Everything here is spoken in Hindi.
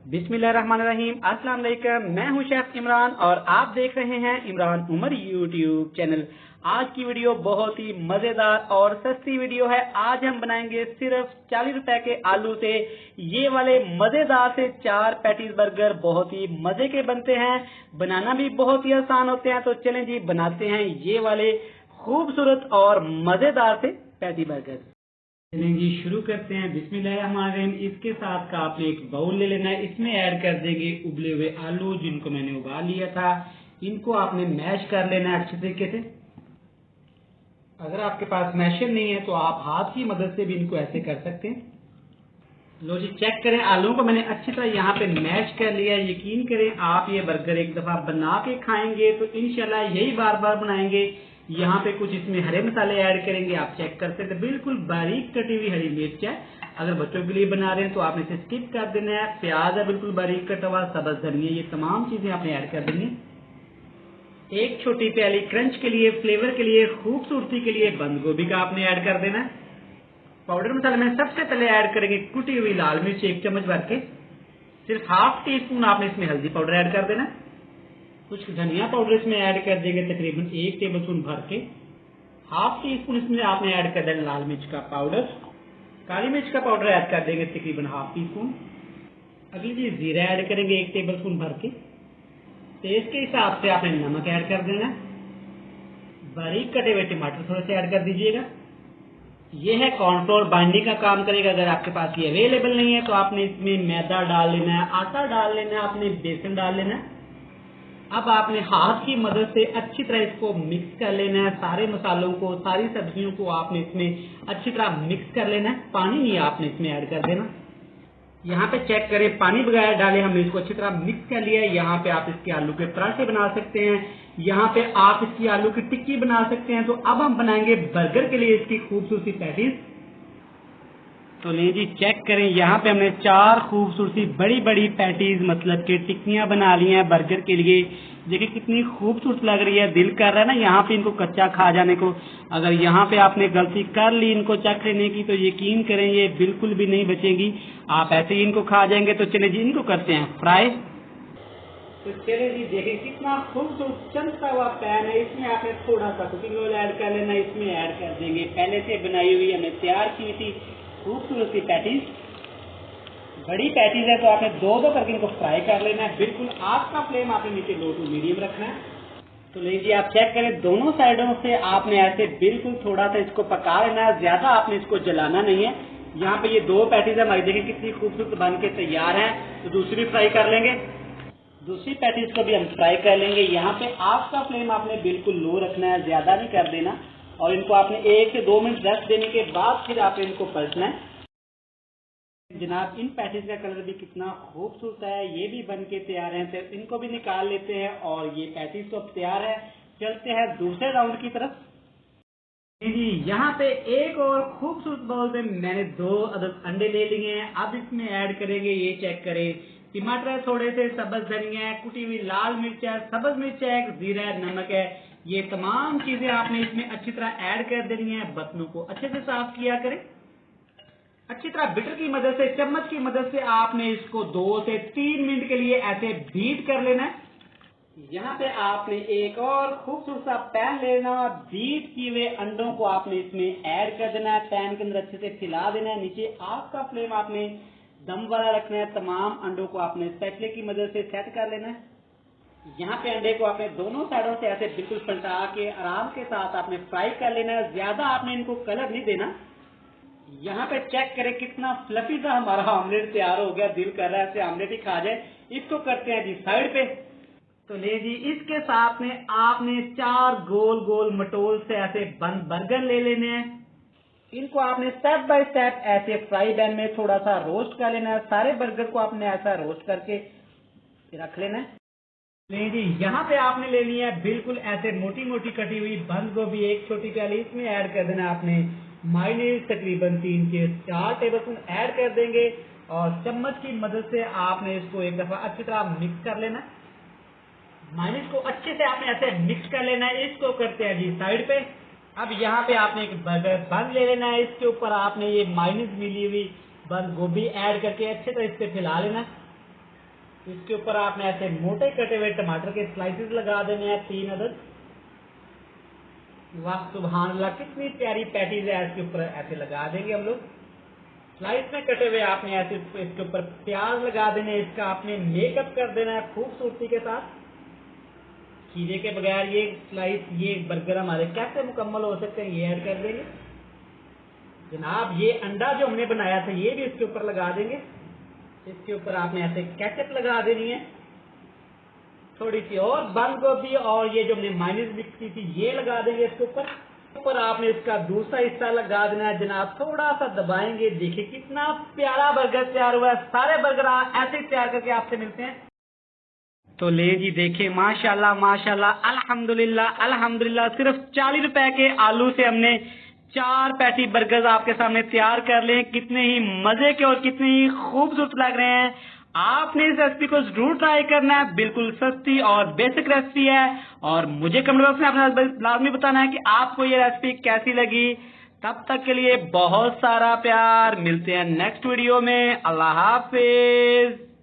बिस्मिल्लाहिर्रहमानिर्रहीम। अस्सलाम वालेकुम। मैं हूं शेफ इमरान और आप देख रहे हैं इमरान उमर यूट्यूब चैनल। आज की वीडियो बहुत ही मजेदार और सस्ती वीडियो है। आज हम बनाएंगे सिर्फ 40 रुपए के आलू से ये वाले मजेदार से 4 पैटीज बर्गर। बहुत ही मजे के बनते हैं, बनाना भी बहुत ही आसान होते हैं। तो चलें जी, बनाते हैं ये वाले खूबसूरत और मजेदार से पैटी बर्गर। चलें जी, शुरू करते हैं। बिस्मिल्लाहिर्रहमानिर्रहीम। इसके साथ का आपने एक बाउल ले लेना है, इसमें ऐड कर देंगे उबले हुए आलू जिनको मैंने उबाल लिया था। इनको आपने मैश कर लेना है अच्छे तरीके से। अगर आपके पास मैशर नहीं है तो आप हाथ की मदद से भी इनको ऐसे कर सकते हैं। लो जी, चेक करें, आलू को मैंने अच्छी तरह यहाँ पे मैश कर लिया। यकीन करें, आप ये बर्गर एक दफा बना के खाएंगे तो इंशाल्लाह यही बार बार बनाएंगे। यहाँ पे कुछ इसमें हरे मसाले ऐड करेंगे, आप चेक कर सकते हैं। बिल्कुल बारीक कटी हुई हरी मिर्च है। अगर बच्चों के लिए बना रहे हैं तो आपने इसे स्किप कर देना है। प्याज है बिल्कुल बारीक कटा हुआ, सब्ज धनिया, ये तमाम चीजें आपने ऐड कर देनी है। एक छोटी प्याली क्रंच के लिए, फ्लेवर के लिए, खूबसूरती के लिए बंद गोभी का आपने ऐड कर देना है। पाउडर मसाले में सबसे पहले ऐड करेंगे कुटी हुई लाल मिर्च 1 चम्मच भर के। सिर्फ हाफ टी स्पून आपने इसमें हल्दी पाउडर ऐड कर देना। कुछ धनिया पाउडर इसमें ऐड कर देंगे तकरीबन 1 टेबल स्पून भर के। हाफ टी स्पून इसमें आपने ऐड कर देना लाल मिर्च का पाउडर। काली मिर्च का पाउडर ऐड कर देंगे तकरीबन हाफ टी स्पून। अगली चीज जीरा ऐड करेंगे 1 टेबल स्पून भर के। टेस्ट के हिसाब से आपने नमक ऐड कर देना। बारीक कटे हुए टमाटर थोड़े से ऐड कर दीजिएगा। ये है कॉर्नफ्लोर, बाइंडिंग का काम करेगा। अगर आपके पास ये अवेलेबल नहीं है तो आपने इसमें मैदा डाल लेना है, आटा डाल लेना है, आपने बेसन डाल लेना है। अब आपने हाथ की मदद से अच्छी तरह इसको मिक्स कर लेना है। सारे मसालों को, सारी सब्जियों को आपने इसमें अच्छी तरह मिक्स कर लेना है। पानी नहीं आपने इसमें ऐड कर देना। यहाँ पे चेक करें, पानी बगैर डाले हमने इसको अच्छी तरह मिक्स कर लिया है। यहाँ पे आप इसके आलू के पराठे बना सकते हैं, यहाँ पे आप इसकी आलू की टिक्की बना सकते हैं। तो अब हम बनाएंगे बर्गर के लिए इसकी खूबसूरती पैटीज। तो नहीं जी, चेक करें, यहाँ पे हमने 4 खूबसूरती बड़ी बड़ी पैटीज मतलब कि टिक्कियां बना ली हैं बर्गर के लिए। देखिए कितनी खूबसूरत लग रही है, दिल कर रहा है ना यहाँ पे इनको कच्चा खा जाने को। अगर यहाँ पे आपने गलती कर ली इनको चख लेने की तो यकीन करें ये बिल्कुल भी नहीं बचेगी, आप ऐसे ही इनको खा जाएंगे। तो चले जी, इनको करते हैं फ्राई। तो चले जी, देखिए कितना खूबसूरत चमकता हुआ पैन है। इसमें आपने थोड़ा सा कुकिंग ऑयल ऐड कर लेना। इसमें ऐड कर देंगे पहले से बनाई हुई हमने तैयार की थी खूबसूरत सी पैटीज। बड़ी पैटीज है तो आपने 2-2 करके इनको फ्राई कर लेना है। बिल्कुल आग का फ्लेम आपने नीचे लो टू मीडियम रखना है। तो लीजिए, आप चेक करें, दोनों साइडों से आपने ऐसे बिल्कुल थोड़ा सा इसको पका लेना है, ज्यादा आपने इसको जलाना नहीं है। यहाँ पे ये 2 पैटीज हमारी देखिए कितनी खूबसूरत बन के तैयार है। तो दूसरी फ्राई कर लेंगे। दूसरी पैटीज को भी हम फ्राई कर लेंगे। यहाँ पे आग का फ्लेम आपने बिल्कुल लो रखना है, ज्यादा नहीं कर देना। और इनको आपने 1 से 2 मिनट रेस्ट देने के बाद फिर आपने इनको पलटना है। जनाब, इन पैटीज का कलर भी कितना खूबसूरत है, ये भी बन के तैयार है। तो इनको भी निकाल लेते हैं और ये पैटीज तो तैयार है। चलते हैं दूसरे राउंड की तरफ। जी, यहाँ पे एक और खूबसूरत बाउल में मैंने 2 अदद अंडे ले लिए हैं। अब इसमें ऐड करेंगे, ये चेक करें, टमाटर है, थोड़े से सब्ज धनिया है, कुटी हुई लाल मिर्च है, सब्ज मिर्च है, जीरा है, नमक है। ये तमाम चीजें आपने इसमें अच्छी तरह ऐड कर देनी है। बर्तनों को अच्छे से साफ किया करें। अच्छी तरह बिटर की मदद से, चम्मच की मदद से आपने इसको 2 से 3 मिनट के लिए ऐसे बीट कर लेना है। यहाँ पे आपने एक और खूबसूरत सा पैन लेना। बीट किए हुए अंडों को आपने इसमें ऐड कर देना है। पैन के अंदर अच्छे से फैला देना है। नीचे आग का फ्लेम आपने दम वाला रखना है। तमाम अंडों को आपने स्पैचुला की मदद से सेट कर लेना है। यहाँ पे अंडे को आपने दोनों साइडों से ऐसे बिल्कुल पलटा के आराम के साथ आपने फ्राई कर लेना है। ज्यादा आपने इनको कलर नहीं देना। यहाँ पे चेक करें कितना फ्लफी सा हमारा ऑमलेट तैयार हो गया। दिल कर रहा है ऐसे ऑमलेट ही खा जाए। इसको करते हैं जी साइड पे। तो ले जी, इसके साथ में आपने 4 गोल गोल मटोल से ऐसे बंद बर्गर ले लेने हैं। इनको आपने स्टेप बाय स्टेप ऐसे फ्राई पैन में थोड़ा सा रोस्ट कर लेना है। सारे बर्गर को आपने ऐसा रोस्ट करके रख लेना है। ले जी, यहाँ पे आपने लेनी है बिल्कुल ऐसे मोटी मोटी कटी हुई बंद गोभी 1 छोटी प्याली। इसमें ऐड कर देना आपने मायोनीज तकरीबन 3 से 4 टेबल स्पून ऐड कर देंगे। और चम्मच की मदद से आपने इसको एक दफा अच्छी तरह मिक्स कर लेना है। मायोनीज को अच्छे से आपने ऐसे मिक्स कर लेना है। इसको करते हैं जी साइड पे। अब यहाँ पे आपने एक बर्गर बन ले लेना है। इसके ऊपर आपने ये मायोनीज मिली हुई बंद गोभी ऐड करके अच्छे तरह इस पे फैला लेना है। इसके ऊपर आपने ऐसे मोटे कटे हुए टमाटर के स्लाइसेस लगा देने हैं 3 अदद। वाह सुभान अल्लाह, कितनी प्यारी पैटीज है, इसके ऊपर ऐसे लगा देंगे हम लोग। स्लाइस में कटे हुए आपने ऐसे इसके ऊपर प्याज लगा देने, इसका आपने मेकअप कर देना है खूबसूरती के साथ। खीरे के बगैर ये स्लाइस, ये बर्गर हमारे कैसे मुकम्मल हो सकते हैं, ये ऐड कर देंगे जनाब। ये अंडा जो हमने बनाया था ये भी इसके ऊपर लगा देंगे। इसके ऊपर आपने ऐसे केचप लगा देनी है, थोड़ी सी और बंद गोभी, और ये जो हमने मायोनीज मिक्स की थी ये लगा देंगे इसके ऊपर आपने इसका दूसरा हिस्सा लगा देना है जनाब। थोड़ा सा दबाएंगे, देखिए कितना प्यारा बर्गर तैयार हुआ है। सारे बर्गर ऐसे तैयार करके आपसे मिलते हैं। तो ले जी देखिए, माशाल्लाह माशाल्लाह, अल्हम्दुलिल्लाह अल्हम्दुलिल्लाह, सिर्फ 40 रुपए के आलू से हमने 4 पैटी बर्गर आपके सामने तैयार कर ले। कितने ही मजे के और कितने ही खूबसूरत लग रहे हैं। आपने इस रेसिपी को जरूर ट्राई करना है, बिल्कुल सस्ती और बेसिक रेसिपी है। और मुझे कमेंट बॉक्स में अपना लाजमी बताना है कि आपको ये रेसिपी कैसी लगी। तब तक के लिए बहुत सारा प्यार, मिलते हैं नेक्स्ट वीडियो में। अल्लाह हाफिज।